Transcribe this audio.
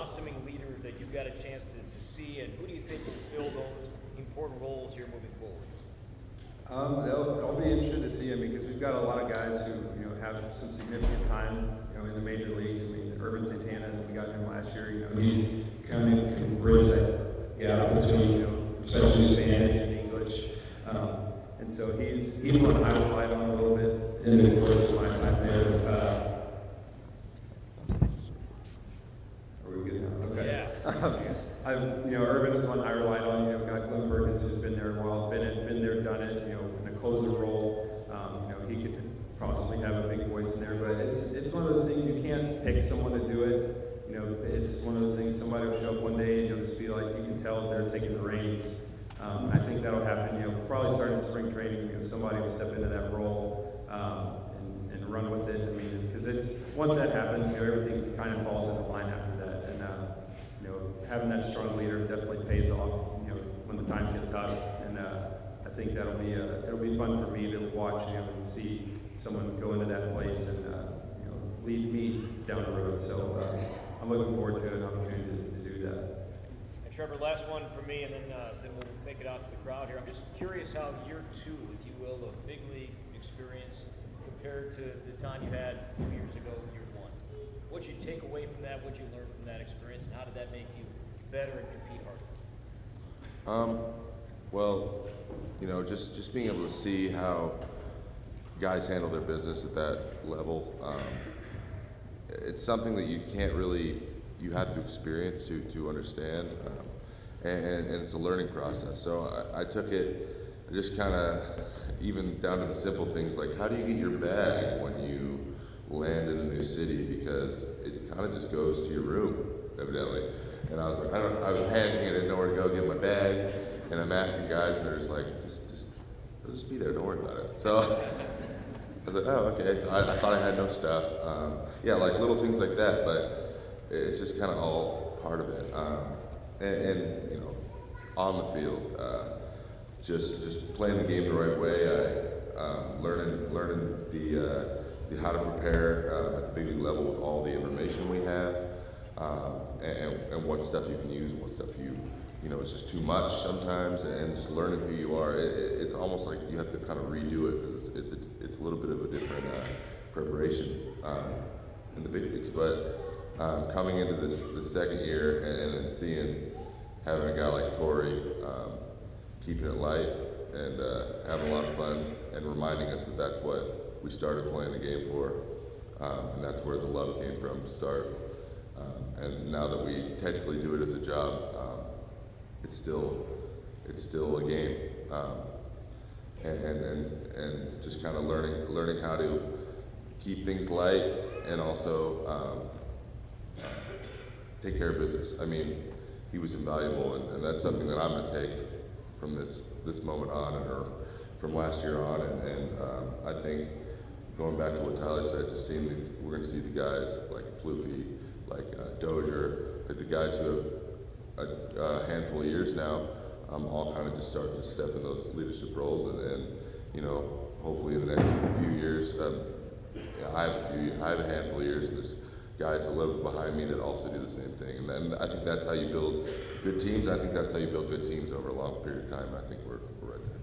blossoming leaders that you got a chance to see, and who do you think will fill those important roles here moving forward? I'll be interested to see. I mean, because we've got a lot of guys who have some significant time in the major leagues. I mean, Urban Santana, we got him last year. He's kind of can bridge that gap between especially Spanish and English. And so he's one I relied on a little bit in the course of my time there. Are we good now? Okay. Yeah. Urban is one I relied on. Got Glenn Perkins, who's been there a while, been there, done it. In a closer role, he could possibly have a big voice in there. But it's one of those things you can't pick someone to do it. It's one of those things. Somebody will show up one day and you'll just be like, you can tell they're taking the reins. I think that'll happen. Probably starting spring training. Somebody will step into that role and run with it. I mean, because once that happens, everything kind of falls into line after that. And having that strong leader definitely pays off. When the times get tough, and I think it'll be fun for me to watch and see someone go into that place and lead me down the road. So I'm looking forward to an opportunity to do that. And Trevor, last one for me, and then we'll make it out to the crowd here. I'm just curious how year two, if you will, of big league experience compared to the time you had 2 years ago, year one. What'd you take away from that? What'd you learn from that experience, and how did that make you better and compete harder? Well, just being able to see how guys handle their business at that level, it's something that you can't really, you have to experience to understand, and it's a learning process. So I took it just kind of, even down to the simple things like, how do you get your bag when you land in a new city? Because it kind of just goes to your room, evidently. And I was like, I was panicking, I didn't know where to go get my bag, and I'm asking guys, and they're just like, just be there, don't worry about it. So I was like, oh, okay. So I thought I had no stuff. Like little things like that, but it's just kind of all part of it. And on the field, just playing the game the right way. Learning the how to prepare at the big league level with all the information we have. And what stuff you can use and what stuff it's just too much sometimes, and just learning who you are. It's almost like you have to kind of redo it because it's a little bit of a different preparation in the big leagues. But coming into this second year and then having a guy like Cory keeping it light and having a lot of fun and reminding us that that's what we started playing the game for, and that's where the love came from to start. And now that we technically do it as a job, it's still a game, and just kind of learning how to keep things light and also take care of business. I mean, he was invaluable, and that's something that I'm gonna take from this moment on, or from last year on, and I think going back to what Tyler said, just we're gonna see the guys like Pluffy, like Dozier, like the guys who have a handful of years now, all kind of just starting to step in those leadership roles, and hopefully in the next few years, I have a handful of years, and there's guys a little bit behind me that also do the same thing, and I think that's how you build good teams. I think that's how you build good teams over a long period of time. I think we're right there.